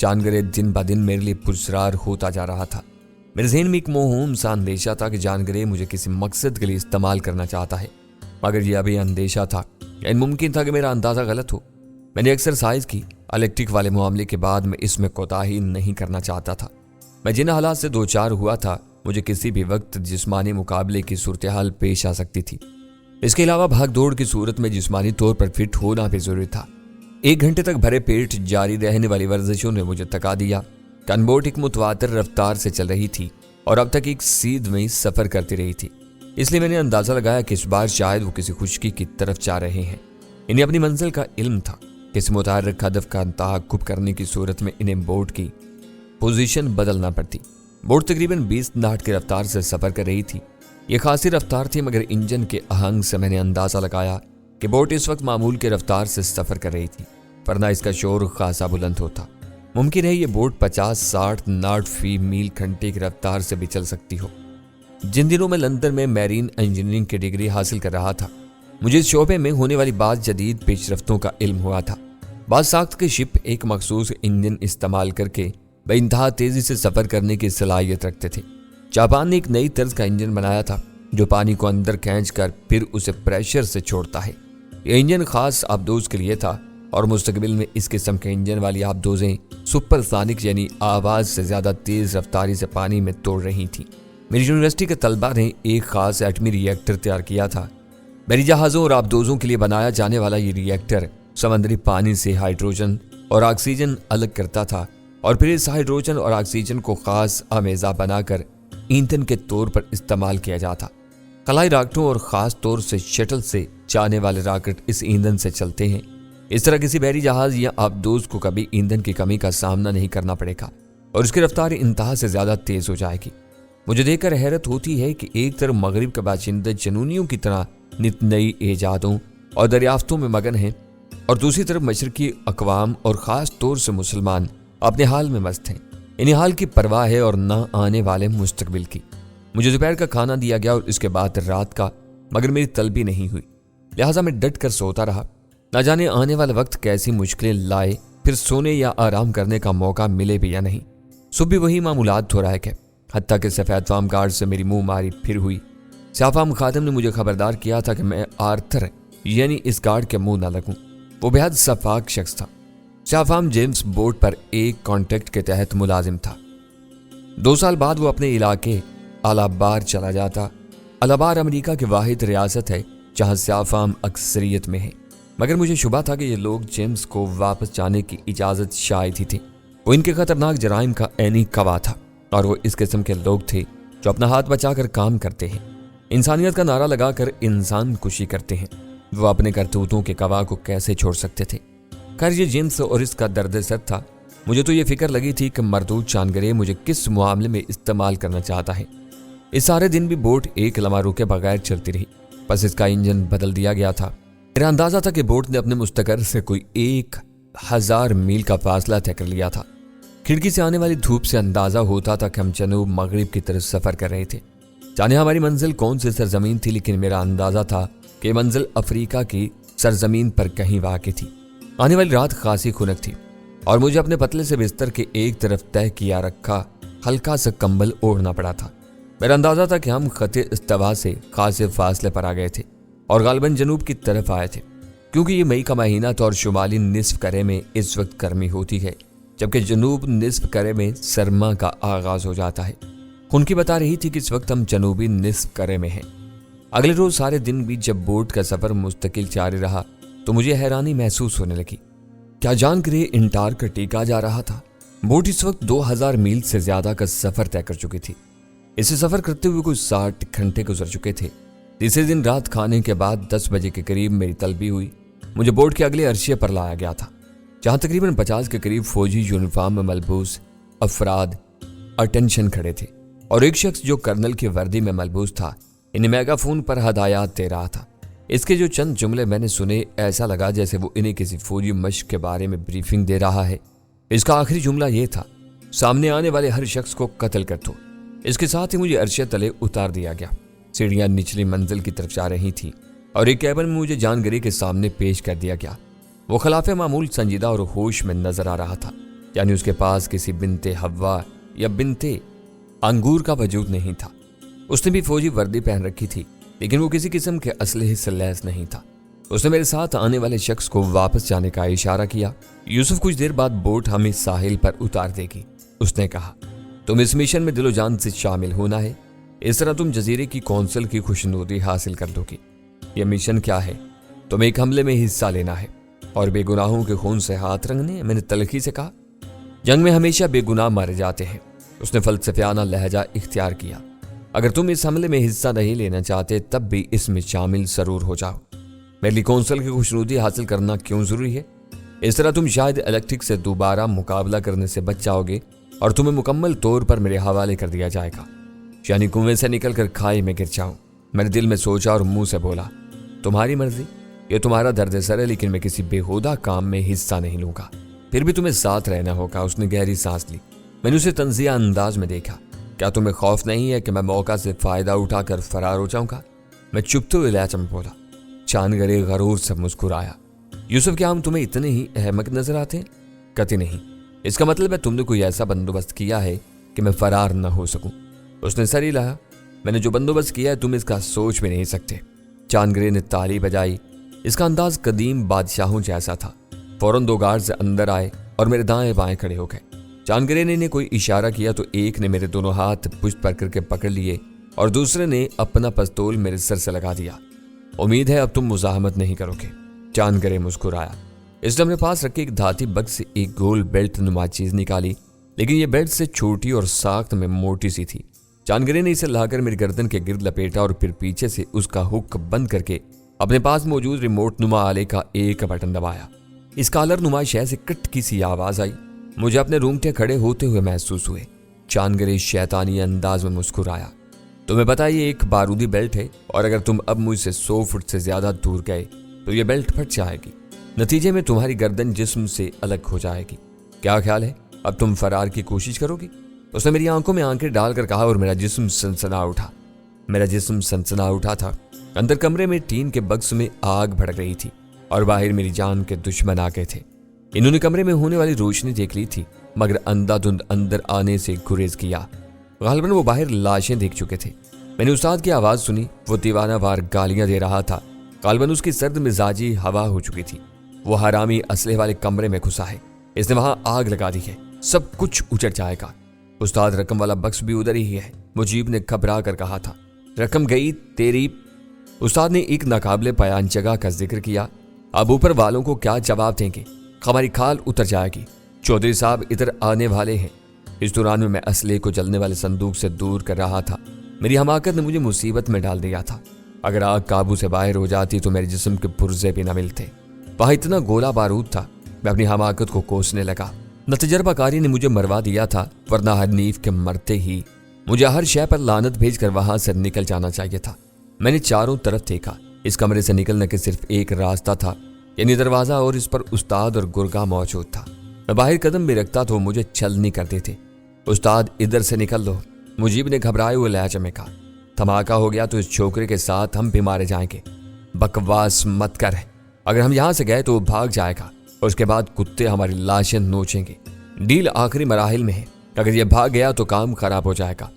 जानगरे दिन ब दिन मेरे लिए पुरस्कार होता जा रहा था। मेरे ज़हन में एक मोहूम सा अंदेशा था कि जानगरे मुझे किसी मकसद के लिए इस्तेमाल करना चाहता है, मगर यह भी अंदेशा था, यानी मुमकिन था कि मेरा अंदाज़ा गलत हो। मैंने एक्सरसाइज की, इलेक्ट्रिक वाले मामले के बाद मैं इसमें कोताही नहीं करना चाहता था। मैं जिन हालात से दो चार हुआ था, मुझे किसी भी वक्त जिस्मानी मुकाबले की सूरत हाल पेश आ सकती थी। इसके अलावा भाग दौड़ की सूरत में जिस्मानी तौर पर फिट होना भी जरूरी था। 1 घंटे तक भरे पेट जारी रहने वाली वर्जिशों ने मुझे थका दिया। कनबोट एक मुतवातिर रफ्तार से चल रही थी और अब तक एक सीध में सफर करती रही थी, इसलिए मैंने अंदाजा लगाया कि इस बार शायद वो किसी खुशकी की तरफ जा रहे हैं। इन्हें अपनी मंजिल का इल्म था। किसी मुतहर्रिक हदफ का तहक्कुब करने की सूरत में इन्हें बोट की पोजीशन बदलना पड़ती। बोट तकरीबन 20 नाट की रफ्तार से सफर कर रही थी। ये खासी रफ्तार थी, मगर इंजन के आहंग से मैंने अंदाजा लगाया कि बोट इस वक्त मामूल की रफ्तार से सफर कर रही थी, वरना इसका शोर खासा बुलंद होता। मुमकिन है ये बोट 50-60 नाट फी मील घंटे की रफ्तार से भी चल सकती हो। जिन दिनों में लंदन में मैरीन इंजीनियरिंग की डिग्री हासिल कर रहा था, मुझे इस शोबे में होने वाली बात जदीद पेशरफ्तों का इल्म हुआ था। बाद साख्त के शिप एक मखसूस इंजन इस्तेमाल करके बेइंतहा तेजी से सफर करने की सलाहियत रखते थे। जापान ने एक नई तर्ज का इंजन बनाया था जो पानी को अंदर खींच कर फिर उसे प्रेशर से छोड़ता है। यह इंजन खास आबदोज के लिए था और मुस्तकबिल में इस किस्म के इंजन वाली आबदोजें सुपरसोनिक यानी आवाज से ज्यादा तेज रफ्तारी से पानी में तोड़ रही थी। मेरी यूनिवर्सिटी के तलबा ने एक खास एटमी रिएक्टर तैयार किया था। बड़ी जहाज़ों और आबदोजों के लिए बनाया जाने वाला ये रिएक्टर समंदरी पानी से हाइड्रोजन और ऑक्सीजन अलग करता था और फिर इस हाइड्रोजन और ऑक्सीजन को खास आमेजा बनाकर ईंधन के तौर पर इस्तेमाल किया जाता। खलाई रॉकेटों और ख़ास तौर से शटल से जाने वाले रॉकेट इस ईंधन से चलते हैं। इस तरह किसी बहरी जहाज़ या आबदोज को कभी ईंधन की कमी का सामना नहीं करना पड़ेगा और उसकी रफ्तार इंतहा से ज़्यादा तेज़ हो जाएगी। मुझे देखकर हैरत होती है कि एक तरफ मगरिब के बाशिंदे जनूनियों की तरह नित नई ईजादों और दरियाफ्तों में मगन हैं और दूसरी तरफ मशरकी अकवाम और ख़ास तौर से मुसलमान अपने हाल में मस्त हैं। इन्हीं हाल की परवाह है और न आने वाले मुस्तकबिल की। मुझे दोपहर का खाना दिया गया और इसके बाद रात का, मगर मेरी तलबी नहीं हुई, लिहाजा मैं डट कर सोता रहा। न जाने आने वाला वक्त कैसी मुश्किलें लाए, फिर सोने या आराम करने का मौका मिले भी या नहीं। सुबह वही मामूलात हो रहा है, हत्ता कि सफ़ेद फार्म गार्ड से मेरी मुंह मारी फिर हुई। साफाम खादम ने मुझे खबरदार किया था कि मैं आर्थर यानी इस गार्ड के मुंह न लगूं। वो बेहद सफाक शख्स था। साफाम जेम्स बोट पर एक कॉन्ट्रैक्ट के तहत मुलाजिम था। 2 साल बाद वो अपने इलाके अलाबार चला जाता। अलाबार अमेरिका की वाहिद रियासत है जहां साफाम अक्सरियत में है, मगर मुझे शुबा था कि ये लोग जेम्स को वापस जाने की इजाज़त शायद ही थे। वो इनके खतरनाक जराइम का ऐनी गवाह था और वो इस किस्म के लोग थे जो अपना हाथ बचाकर काम करते हैं, इंसानियत का नारा लगाकर इंसान कुशी करते हैं। वो अपने करतूतों के गवाह को कैसे छोड़ सकते थे। खैर ये जेम्स और इसका दर्द सर था। मुझे तो ये फिक्र लगी थी कि मरदूद जानगरे मुझे किस मामले में इस्तेमाल करना चाहता है। इस सारे दिन भी बोट एक लम्हा रुके बगैर चलती रही, बस इसका इंजन बदल दिया गया था। मेरा अंदाजा था कि बोट ने अपने मुस्तकर से कोई 1000 मील का फासला तय कर लिया था। खिड़की से आने वाली धूप से अंदाजा होता था कि हम जनूब मगरिब की तरफ सफर कर रहे थे। जाने हमारी मंजिल कौन सी सरजमीन थी, लेकिन मेरा अंदाजा था कि मंजिल अफ्रीका की सरजमीन पर कहीं वाक़ई थी। आने वाली रात खासी खुनक थी और मुझे अपने पतले से बिस्तर के एक तरफ तय किया रखा हल्का सा कंबल ओढ़ना पड़ा था। मेरा अंदाजा था कि हम खते इस्तवा से खासे फासले पर आ गए थे और गालिबन जनूब की तरफ आए थे, क्योंकि ये मई का महीना था और शुमाली निस्फ करे में इस वक्त गर्मी होती है, जबकि जनूब निस्फ करे में सरमा का आगाज हो जाता है। उनकी बता रही थी कि इस वक्त हम जनूबी निस्फ करे में हैं। अगले रोज सारे दिन भी जब बोट का सफर मुस्तकिल जारी रहा तो मुझे हैरानी महसूस होने लगी। क्या जानगरे अंटार्कटिका जा रहा था? बोट इस वक्त 2000 मील से ज्यादा का सफर तय कर चुकी थी। इसे सफर करते हुए कुछ 60 घंटे गुजर चुके थे। तीसरे दिन रात खाने के बाद 10 बजे के करीब मेरी तलबी हुई। मुझे बोट के अगले अरशे पर लाया गया था, जहां तकरीबन 50 के करीब फौजी यूनिफॉर्म में मलबूस अफराद अटेंशन खड़े थे और एक शख्स जो कर्नल की वर्दी में मलबूस था इन्हें मेगाफोन पर हदायत दे रहा था। इसके जो चंद जुमले मैंने सुने, ऐसा लगा जैसे वो इन्हें किसी फौजी मश्क के बारे में ब्रीफिंग दे रहा है। इसका आखिरी जुमला ये था, सामने आने वाले हर शख्स को कत्ल कर दो। इसके साथ ही मुझे अरशे तले उतार दिया गया। सीढ़ियां निचली मंजिल की तरफ जा रही थी और एक कैबिन में मुझे जानगरे के सामने पेश कर दिया गया। वो खिलाफे मामूल संजीदा और होश में नजर आ रहा था। यानी उसके पास किसी बिनते हवा या बिनते अंगूर का वजूद नहीं था। उसने भी फौजी वर्दी पहन रखी थी, लेकिन वो किसी किस्म के असलहे से लैस नहीं था। उसने मेरे साथ आने वाले शख्स को वापस जाने का इशारा किया। यूसुफ, कुछ देर बाद बोट हमें साहिल पर उतार देगी। उसने कहा, तुम इस मिशन में दिलो जान से शामिल होना है। इस तरह तुम जजीरे की कौंसिल की खुशनुदी हासिल कर दोगी। यह मिशन क्या है? तुम्हें एक हमले में हिस्सा लेना है और बेगुनाहों के खून से हाथ रंगने। मैंने तलखी से कहा, जंग में हमेशा बेगुनाह मारे जाते हैं। उसने फलसफियाना लहजा इख्तियार किया, अगर तुम इस हमले में हिस्सा नहीं लेना चाहते तब भी इसमें शामिल जरूर हो जाओ। मेरे लिए कौंसिल की खुशनुदी हासिल करना क्यों जरूरी है? इस तरह तुम शायद इलेक्ट्रिक से दोबारा मुकाबला करने से बच जाओगे और तुम्हें मुकम्मल तौर पर मेरे हवाले कर दिया जाएगा, यानी कुएं से निकलकर खाई में गिर जाऊं। मैंने दिल में सोचा और मुंह से बोला, तुम्हारी मर्जी, ये तुम्हारा दर्द सर है, लेकिन मैं किसी बेहुदा काम में हिस्सा नहीं लूंगा। फिर भी तुम्हें साथ रहना होगा। उसने गहरी सांस ली। मैंने उसे तंजिया अंदाज में देखा। क्या तुम्हें खौफ नहीं है कि मैं मौका से फायदा उठाकर फरार हो जाऊंगा? मैं चुपते हुए लहजा में बोला। चांदगरे गरूर से मुस्कुराया। यूसुफ, क्या हम तुम्हें इतने ही अहमक नजर आते हैं? कति नहीं। इसका मतलब है तुमने कोई ऐसा बंदोबस्त किया है कि मैं फरार न हो सकूं। उसने सर हिलाया। मैंने जो बंदोबस्त किया है तुम इसका सोच भी नहीं सकते। चांदगरे ने ताली बजाई। इसका अंदाज कदीम बादशाहों जैसा था। फौरन 2 गार्ड्स अंदर आए और मेरे दाएं बाएं खड़े हो गए। चांदगरे ने कोई इशारा किया तो एक ने मेरे दोनों हाथ पुष्ट पर करके पकड़ लिए और दूसरे ने अपना पिस्तौल मेरे सर से लगा दिया। उम्मीद है अब तुम मुजाहमत नहीं करोगे। चांदगरे मुस्कुराया। इसने अपने पास रखे एक धाती बक्स से एक गोल बेल्ट नुमा चीज निकाली, लेकिन यह बेल्ट से छोटी और साख्त में मोटी सी थी। चांदगरे ने इसे लाकर मेरी गर्दन के गिर्द लपेटा और फिर पीछे से उसका हुक बंद करके अपने पास मौजूद रिमोट नुमा आले का एक बटन दबाया। इस कॉलर नुमा शय से कट की सी आवाज आई। मुझे अपने रूंगटे खड़े होते हुए महसूस हुए। चांदगरे शैतानी अंदाज में मुस्कुराया। तुम्हें पता है ये एक बारूदी बेल्ट है और अगर तुम अब मुझसे 100 फुट से ज्यादा दूर गए तो ये बेल्ट फट जाएगी। नतीजे में तुम्हारी गर्दन जिस्म से अलग हो जाएगी। क्या ख्याल है, अब तुम फरार की कोशिश करोगी? उसने मेरी आंखों में आंखें डालकर कहा और मेरा जिस्म सनसना उठा था। अंदर कमरे में टीन के बक्स में आग भड़क रही थी और बाहर मेरी जान के दुश्मन आ गए थे। इन्होंने कमरे में होने वाली रोशनी देख ली थी, मगर अंधाधुंध अंदर आने से गुरेज किया। गालिबन वो बाहर लाशें देख चुके थे। मैंने उस्ताद की आवाज सुनी। वो दीवानावार गालियां दे रहा था। गालिबन उसकी सर्द मिजाजी हवा हो चुकी थी। वो हरामी असलहे वाले कमरे में घुसा है। इसने वहां आग लगा दी है। सब कुछ उजड़ जाएगा। उस्ताद, रकम वाला बक्स भी उधर ही है, मुजीब ने घबरा कर कहा था। रकम गई तेरी। उस्ताद ने एक नाकाबिले पयान जगह का जिक्र किया। अब ऊपर वालों को क्या जवाब देंगे? हमारी खाल उतर जाएगी। चौधरी साहब इधर आने वाले हैं। इस दौरान में मैं असले को जलने वाले संदूक से दूर कर रहा था। मेरी हमाकत ने मुझे मुसीबत में डाल दिया था। अगर आग काबू से बाहर हो जाती तो मेरे जिस्म के पुर्जे भी न मिलते। वहां इतना गोला बारूद था। मैं अपनी हमाकत को कोसने लगा। न तजर्बाकारी ने मुझे मरवा दिया था, वरना हनीफ के मरते ही मुझे हर शय पर लानत भेजकर वहां से निकल जाना चाहिए था। मैंने चारों तरफ देखा। इस कमरे से निकलने के सिर्फ एक रास्ता था, यानी दरवाजा, और इस पर उस्ताद और गुरगा मौजूद था। मैं बाहर कदम भी रखता तो मुझे छलनी करते थे। उस्ताद, इधर से निकल लो, मुजीब ने घबराए हुए लहजे में कहा। धमाका हो गया तो इस छोकरे के साथ हम भी मारे जाएंगे। बकवास मत कर। अगर हम यहाँ से गए तो वो भाग जाएगा और उसके बाद कुत्ते हमारी लाशें नोचेंगे। डील आखिरी मराहिल में है। अगर ये भाग गया तो काम खराब हो जाएगा।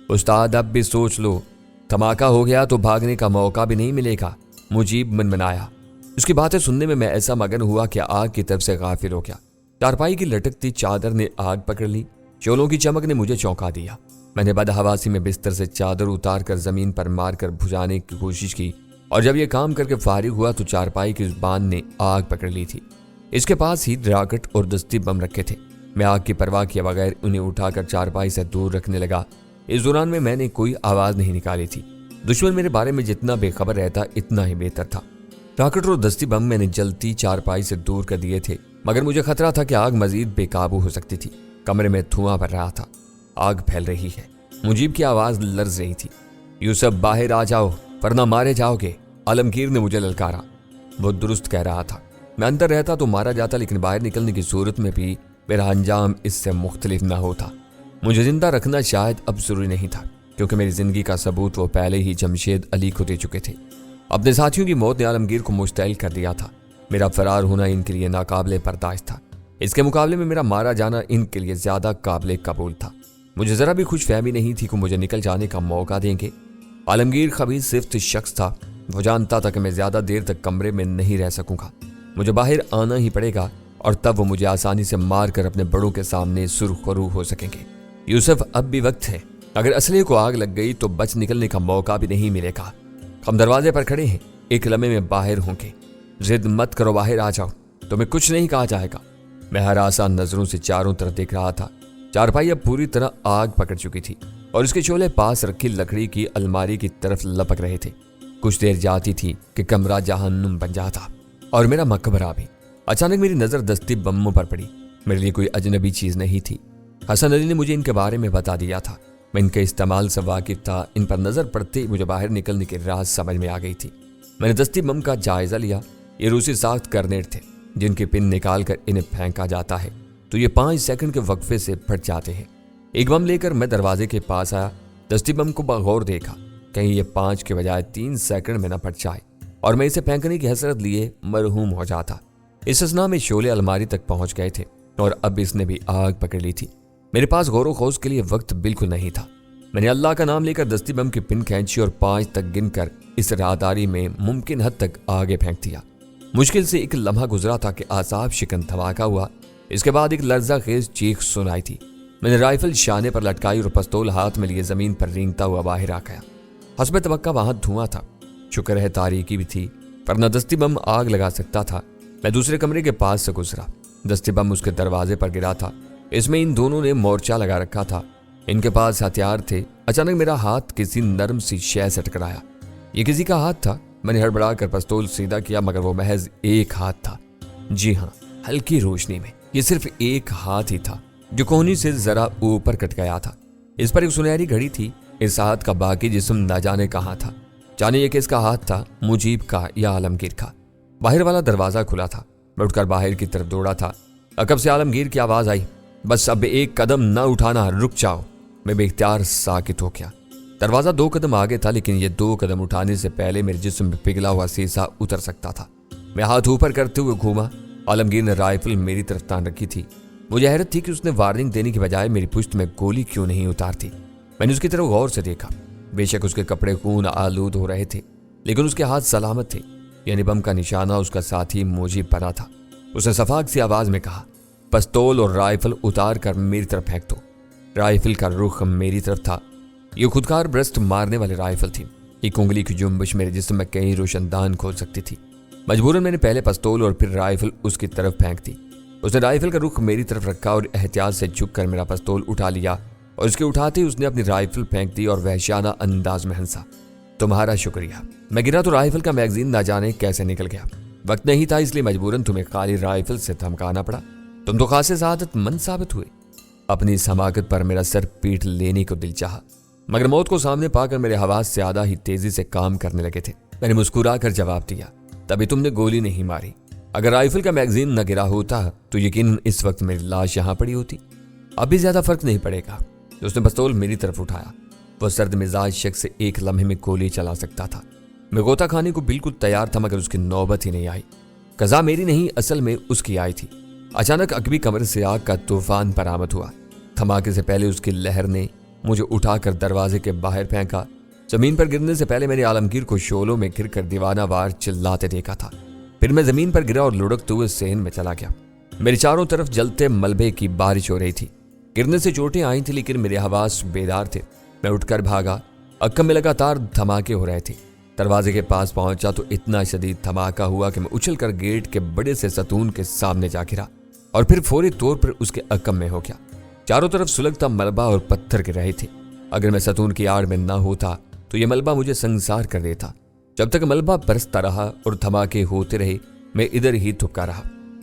उस्ताद, अब भी सोच लो। धमाका हो गया तो भागने का मौका भी नहीं मिलेगा। मुजीब मनमनाया। उसकी बातें सुनने में मैं ऐसा मगन हुआ कि आग की तरफ से गाफिल हो गया। चारपाई की लटकती चादर ने आग पकड़ ली। शोलों की चमक ने मुझे चौंका दिया। मैंने बदहवासी में बिस्तर से चादर उतार कर जमीन पर मारकर बुझाने की कोशिश की, और जब यह काम करके फारिग हुआ तो चारपाई की जुबान ने आग पकड़ ली थी। इसके पास ही रॉकेट और दस्ती बम रखे थे। मैं आग की परवाह किए बगैर उन्हें उठाकर चारपाई से दूर रखने लगा। इस दौरान में मैंने कोई आवाज नहीं निकाली थी। दुश्मन मेरे बारे में जितना बेखबर रहता इतना ही बेहतर था। रॉकेट और दस्ती बम मैंने जलती चारपाई से दूर कर दिए थे, मगर मुझे खतरा था कि आग मजीद बेकाबू हो सकती थी। कमरे में धुआं भर रहा था। आग फैल रही है। मुजीब की आवाज लर्ज रही थी। यूसुफ, बाहर आ जाओ वरना मारे जाओगे, आलमगीर ने मुझे ललकारा। वो दुरुस्त कह रहा था। मैं अंदर रहता तो मारा जाता, लेकिन बाहर निकलने की सूरत में भी मेरा अंजाम इससे मुख्तलिफ न होता। मुझे जिंदा रखना शायद अब जरूरी नहीं था, क्योंकि मेरी जिंदगी का सबूत वो पहले ही जमशेद अली को दे चुके थे। अपने साथियों की मौत ने आलमगीर को मुश्तैल कर दिया था। मेरा फरार होना इनके लिए नाकाबिले बर्दाश्त था। اس کے مقابلے میں میرا مارا جانا ان کے لیے زیادہ قابل قبول تھا۔ مجھے ذرا بھی خوش فہمی نہیں تھی کہ مجھے نکل جانے کا موقع دیں گے۔ عالمگیر خبیث صفت شخص تھا، وہ جانتا تھا کہ میں زیادہ دیر تک کمرے میں نہیں رہ سکوں گا، مجھے باہر آنا ہی پڑے گا، اور تب وہ مجھے آسانی سے مار کر اپنے بڑوں کے سامنے سرخ رو ہو سکیں گے۔ یوسف اب بھی وقت ہے، اگر اسلحے کو آگ لگ گئی تو بچ نکلنے کا موقع بھی نہیں ملے گا۔ ہم دروازے پر کھڑے ہیں، ایک لمحے میں باہر ہوں گے، ضد مت کرو، باہر آ جاؤ، تمہیں کچھ نہیں کہا جائے گا۔ میں ہراساں نظروں سے چاروں طرف دیکھ رہا تھا۔ چارپائی اب پوری طرح آگ پکڑ چکی تھی اور اس کے شعلے پاس رکھی لکڑی کی الماری کی طرف لپک رہے تھے۔ کچھ دیر جاتی تھی کہ کمرہ جہنم بن جاتا اور میرا مقبرہ بھی۔ اچانک میری نظر دستی بموں پر پڑی۔ میرے لیے کوئی اجنبی چیز نہیں تھی، حسن علی نے مجھے ان کے بارے میں بتا دیا تھا، میں ان کے استعمال سے واقف تھا۔ ان پر نظر پڑتے ہی مجھے باہر نکلنے کی راز سمجھ میں آ گئی تھی۔ میں نے دستی بم کا جائزہ لیا۔ یہ روسی ساخت گرنیڈ تھے جن کی پن نکال کر انہیں پھینکا جاتا ہے تو یہ 5 سیکنڈ کے وقفے سے پھٹ جاتے ہیں۔ ایک بم لے کر میں دروازے کے پاس آیا، دستی بم کو بغور دیکھا، کہیں یہ 5 کے بجائے 3 سیکنڈ میں نہ پھٹ جائے اور میں اسے پھینکنے کی حسرت لیے مرحوم ہو جاتا۔ اس اسنا میں شعلے الماری تک پہنچ گئے تھے اور اب اس نے بھی آگ پکڑ لی تھی۔ میرے پاس غور و خوض کے لیے وقت بالکل نہیں تھا۔ میں نے اللہ کا نام لے کر دستی بم کی پن کھینچی اور 5 تک گن کر اس راہداری میں ممکن حد تک آگے پھینک دیا۔ مشکل سے ایک لمحہ گزرا تھا کہ اعصاب شکن دھماکہ ہوا۔ اس کے بعد ایک لرزہ خیز چیخ سنائی تھی۔ میں نے رائفل شانے پر لٹکائی اور پستول ہاتھ میں لیے زمین پر رینگتا ہوا باہر آ گیا۔ حسب توقع وہاں دھواں تھا، شکر ہے تاریکی بھی تھی، ورنہ دستی بم آگ لگا سکتا تھا۔ میں دوسرے کمرے کے پاس سے گزرا، دستی بم اس کے دروازے پر گرا تھا۔ اس میں ان دونوں نے مورچہ لگا رکھا تھا، ان کے پاس ہتھیار تھے۔ اچانک میرا ہاتھ کسی نرم سی شے سے ٹکرایا۔ یہ کسی کا ہاتھ تھا۔ میں نے ہڑبڑا کر پستول سیدھا کیا مگر وہ محض ایک ہاتھ تھا۔ جی ہاں، ہلکی روشنی میں یہ صرف ایک ہاتھ ہی تھا جو کوہنی سے ذرا اوپر کٹ گیا تھا۔ اس پر ایک سنہری گھڑی تھی۔ اس ہاتھ کا باقی جسم نہ جانے کہاں تھا، جانے یہ کس کا ہاتھ تھا، مجیب کا یا عالمگیر کا۔ باہر والا دروازہ کھلا تھا۔ میں اٹھ کر باہر کی طرف دوڑا تھا۔ عقب سے عالمگیر کی آواز آئی، بس اب ایک قدم نہ اٹھانا، رک جاؤ۔ میں بے اختیار ساکت ہو گیا۔ دروازہ 2 قدم آگے تھا لیکن یہ 2 قدم اٹھانے سے پہلے میرے جسم میں پگھلا ہوا سیسا اتر سکتا تھا۔ میں ہاتھ اوپر کرتے ہوئے گھوما۔ عالمگیر نے رائفل میری طرف تان رکھی تھی۔ مجھے حیرت تھی کہ اس نے وارننگ دینے کی بجائے میری پشت میں گولی کیوں نہیں اتارتی۔ میں نے اس کی طرف غور سے دیکھا۔ بے شک اس کے کپڑے خون آلود ہو رہے تھے لیکن اس کے ہاتھ سلامت تھے، یعنی بم کا نشانہ اس کا ساتھی مجیب بنا تھا۔ اس نے شفاق سی آواز میں کہا، پستول اور رائفل اتار کر میری طرف پھینک دو۔ رائفل کا رخ میری طرف تھا۔ یہ خودکار برسٹ مارنے والی رائفل تھی۔ ایک انگلی کی جنبش میرے جسم میں کئی روشن دان کھول سکتی تھی۔ مجبوراً میں نے پہلے پستول اور پھر رائفل اس کی طرف پھینک دی۔ اس نے رائفل کا رخ میری طرف رکھا اور احتیاط سے جھک کر میرا پستول اٹھا لیا اور اس کے اٹھاتے ہی اس نے اپنی رائفل پھینک دی اور وحشیانہ انداز میں ہنسا۔ تمہارا شکریہ۔ میں گرا تو رائفل کا میگزین نہ جانے کیسے نکل گیا۔ وقت نہیں تھا اس لیے مجبوراً تمہیں خالی رائفل سے دھمکانا پڑا۔ تم تو خاصے سعادت مند ثابت ہوئے۔ اپنی اس حماقت پر میرا سر پیٹ لینے کو دل چاہا مگر موت کو سامنے پا کر میرے حواس زیادہ ہی تیزی سے کام کرنے لگے تھے۔ میں نے مسکرا کر جواب دیا، تبھی تم نے گولی نہیں ماری۔ اگر رائفل کا میگزین نہ گرا ہوتا تو یقیناً اس وقت میری لاش یہاں پڑی ہوتی۔ اب بھی زیادہ فرق نہیں پڑے گا۔ اس نے پستول میری طرف اٹھایا۔ وہ سرد مزاج شخص سے ایک لمحے میں گولی چلا سکتا تھا۔ میں غوطہ کھانے کو بالکل تیار تھا مگر اس کی نوبت ہی نہیں آئی۔ قضا میری نہیں، اصل میں اس کی آئی تھی۔ اچانک عقبی کمرے سے آگ کا طوفان برآمد ہوا۔ دھماکے سے پہلے اس کی لہر نے مجھے اٹھا کر دروازے کے باہر پھینکا۔ زمین پر گرنے سے پہلے میں نے عالمگیر کو شعلوں میں گر کر دیوانہ وار چلاتے دیکھا تھا۔ پھر میں زمین پر گرا اور لڑکتے ہوئے صحن میں چلا گیا۔ میری چاروں طرف جلتے ملبے کی بارش ہو رہی تھی۔ گرنے سے چوٹیں آئی تھیں لیکن میرے حواس بیدار تھے۔ میں اٹھ کر بھاگا۔ عقب میں لگاتار دھماکے ہو رہے تھے۔ دروازے کے پاس پہنچا تو اتنا شدید دھماکہ ہوا کہ میں اچھل کر گیٹ کے بڑے سے ستون کے سامنے جا گرا اور پھر فوری طور پر اس کے عقب میں ہو گیا۔ چاروں طرف سلگتا ملبہ اور پتھر گر رہے تھے۔ اگر میں ستون کی آڑ میں نہ ہوتا تو یہ ملبہ مجھے سنسار کر دیتا۔ جب تک ملبہ برستا رہا اور دھماکے ہوتے رہے میں ادھر ہی تھپکا رہا۔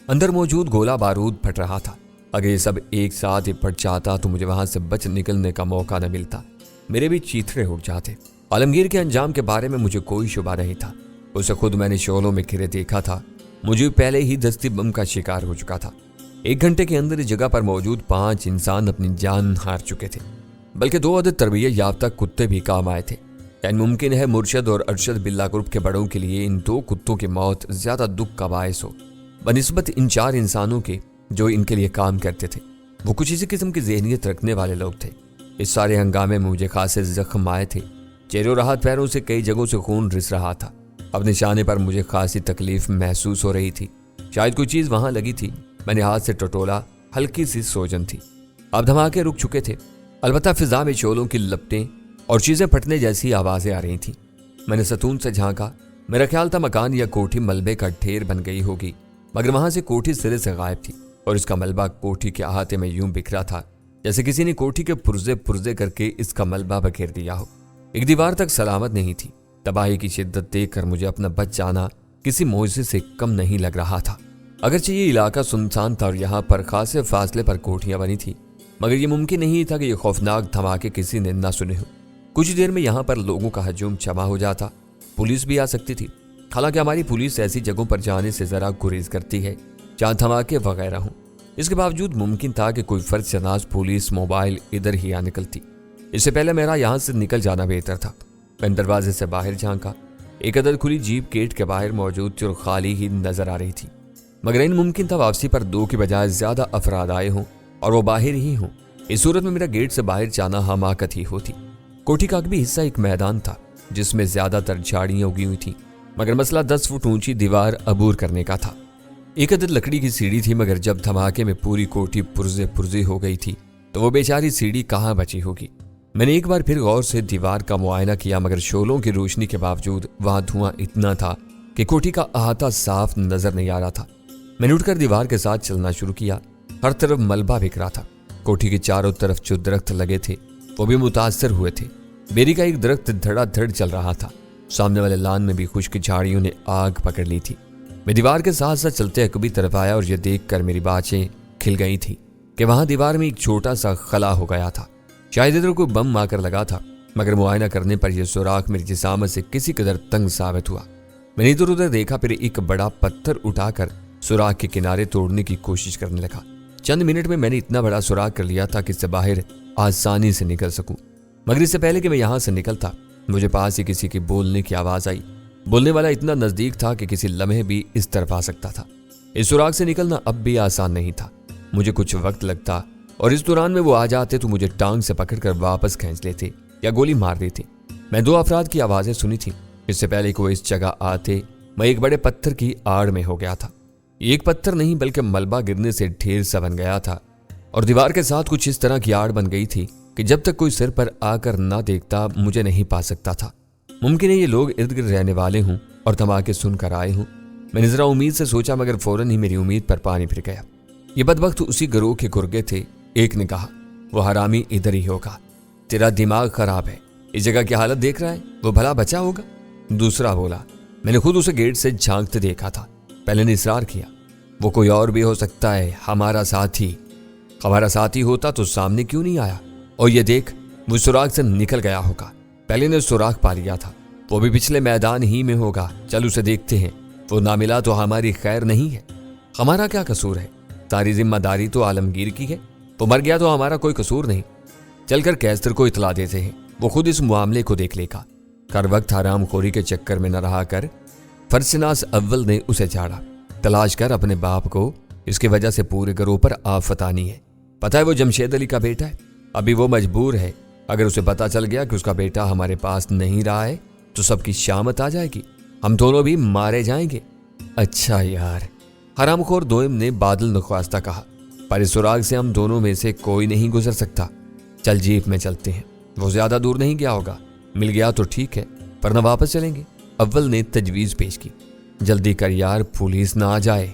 اندر موجود گولہ بارود پھٹ رہا تھا۔ اگر یہ سب ایک ساتھ ہی پھٹ جاتا تو مجھے وہاں سے بچ نکلنے کا موقع نہ ملتا۔ میرے بھی چیتھڑے اٹھ جاتے۔ عالمگیر کے انجام کے بارے میں مجھے کوئی شبہ نہیں تھا۔ اسے خود میں نے شعلوں میں گھرے دیکھا تھا۔ مجھے پہلے ہی دستی بم کا شکار ہو چکا تھا۔ 1 گھنٹے کے اندر اس جگہ پر موجود 5 انسان اپنی جان ہار چکے تھے، بلکہ 2 عدد تربیت یافتہ کتے بھی کام آئے تھے۔ یعنی ممکن ہے مرشد اور ارشد باللہ گروپ کے بڑوں کے لیے ان 2 کتوں کی موت زیادہ دکھ کا باعث ہو بنسبت ان 4 انسانوں کے जो इनके लिए काम करते थे वो कुछ इसी किस्म की ज़हनियत रखने वाले लोग थे। इस सारे हंगामे में मुझे खासे जख्म आए थे। चेहरों और हाथ पैरों से कई जगहों से खून रिस रहा था। अपने शाने पर मुझे खासी तकलीफ महसूस हो रही थी। शायद कोई चीज़ वहां लगी थी। मैंने हाथ से टटोला, हल्की सी सोजन थी। अब धमाके रुक चुके थे, अलबत्ता फिजा में शोलों की लपटें और चीज़ें फटने जैसी आवाज़ें आ रही थीं। मैंने सतून से झांका। मेरा ख्याल था मकान या कोठी मलबे का ढेर बन गई होगी, मगर वहां से कोठी सिरे से गायब थी और इसका मलबा कोठी के अहाते में यूं बिखरा था जैसे किसी ने कोठी के पुर्जे पुर्जे करके इसका मलबा बखेर दिया हो। एक दीवार तक सलामत नहीं थी। तबाही की शिद्दत देखकर मुझे अपना बच जाना किसी मोजे से कम नहीं लग रहा था। अगरचे ये इलाका सुनसान था और यहाँ पर खासे फासले पर कोठियां बनी थी, मगर यह मुमकिन नहीं था कि ये खौफनाक धमाके किसी ने न सुने हो। कुछ देर में यहाँ पर लोगों का हजूम जमा हो जाता। पुलिस भी आ सकती थी। हालांकि हमारी पुलिस ऐसी जगहों पर जाने से जरा गुरेज करती है जहाँ धमाके वगैरह हों। इसके बावजूद मुमकिन था कि कोई फर्ज शनास पुलिस मोबाइल इधर ही आ निकलती। इससे पहले मेरा यहाँ से निकल जाना बेहतर था। मैंने दरवाजे से बाहर झांका। एक अदर खुली जीप गेट के बाहर मौजूद थी और खाली ही नजर आ रही थी, मगर इन मुमकिन था वापसी पर 2 की बजाय ज्यादा अफराद आए हों और वो बाहर ही हों। इस सूरत में मेरा गेट से बाहर जाना हमाकत ही होती। कोठी का भी हिस्सा एक मैदान था जिसमें ज्यादातर झाड़ियां उगी हुई थी, मगर मसला 10 फुट ऊंची दीवार अबूर करने का था। एक अदद लकड़ी की सीढ़ी थी, मगर जब धमाके में पूरी कोठी पुर्जे पुर्जे हो गई थी तो वो बेचारी सीढ़ी कहाँ बची होगी। मैंने एक बार फिर गौर से दीवार का मुआयना किया, मगर शोलों की रोशनी के बावजूद वहां धुआं इतना था कि कोठी का अहाता साफ नजर नहीं आ रहा था। मैंने उठकर दीवार के साथ चलना शुरू किया। हर तरफ मलबा बिखरा था। कोठी के चारों तरफ जो दरख्त लगे थे वो भी मुतासर हुए थे। बेरी का एक दरख्त धड़ाधड़ चल रहा था। सामने वाले लान में भी खुश्क झाड़ियों ने आग पकड़ ली थी। मैं दीवार के साथ साथ चलते अकबी तरफ आया और यह देखकर मेरी बाँछें खिल गई थी कि वहां दीवार में एक छोटा सा खला हो गया था। शायद इधर कोई बम आकर लगा था, मगर मुआयना करने पर यह सुराख मेरी जिसामत से किसी कदर तंग साबित हुआ। मैंने इधर उधर देखा, फिर एक बड़ा पत्थर उठाकर सुराख के किनारे तोड़ने की कोशिश करने लगा। चंद मिनट में मैंने इतना बड़ा सुराख कर लिया था कि इससे बाहर आसानी से निकल सकूं। मगर इससे पहले कि मैं यहां से निकलता, मुझे पास ही किसी के बोलने की आवाज आई। बोलने वाला इतना नजदीक था कि किसी लम्हे भी इस तरफ आ सकता था। इस सुराख से निकलना अब भी आसान नहीं था। मुझे कुछ वक्त लगता और इस दौरान में वो आ जाते तो मुझे टांग से पकड़कर वापस खींच लेते या गोली मार देते। मैं 2 अफराद की आवाजें सुनी थी। इससे पहले कि वो इस जगह आते, मैं एक बड़े पत्थर की आड़ में हो गया था। एक पत्थर नहीं बल्कि मलबा गिरने से ढेर सा बन गया था और दीवार के साथ कुछ इस तरह की आड़ बन गई थी कि जब तक कोई सिर पर आकर ना देखता मुझे नहीं पा सकता था। मुमकिन है ये लोग इर्द गिर्द रहने वाले हों और धमाके सुनकर आए हों। मैंने जरा उम्मीद से सोचा, मगर फौरन ही मेरी उम्मीद पर पानी फिर गया। ये बदबख्त उसी गिरोह के गुर्गे थे। एक ने कहा, वो हरामी इधर ही होगा, तेरा दिमाग खराब है, इस जगह की हालत देख रहा है, वो भला बचा होगा। दूसरा बोला, मैंने खुद उसे गेट से झांकते देखा था। पहले ने इसरार किया, वो कोई और भी हो सकता है, हमारा साथी होता तो सामने क्यों नहीं आया। और ये देख, वो सुराख से निकल गया होगा। पहले ने सुराख पा लिया था, वो भी पिछले मैदान ही में होगा। चल उसे देखते हैं। वो ना मिला तो हमारी खैर नहीं है। हमारा क्या कसूर है? सारी जिम्मेदारी तो आलमगीर की है। वो मर गया तो हमारा कोई कसूर नहीं। चलकर कैसर को इतला देते हैं, वो खुद इस मामले को देख लेगा। हर वक्त हराम खोरी के चक्कर में न रहा कर फर्शनास अव्वल ने उसे झाड़ा। तलाश कर अपने बाप को, इसकी वजह से पूरे गिरोह पर आफत आनी है। पता है वो जमशेद अली का बेटा है। अभी वो मजबूर है। अगर उसे पता चल गया कि उसका बेटा हमारे पास नहीं रहा है तो सबकी शामत आ जाएगी, हम दोनों भी मारे जाएंगे। अच्छा यार, हरामखोर दोइम ने बादल नख्वास्ता कहा, पर इस सुराग से हम दोनों में से कोई नहीं गुजर सकता। चल जीप में चलते हैं, वो ज्यादा दूर नहीं गया होगा। मिल गया तो ठीक है, वरना वापस चलेंगे। अव्वल ने तजवीज पेश की। जल्दी कर यार, पुलिस ना आ जाए।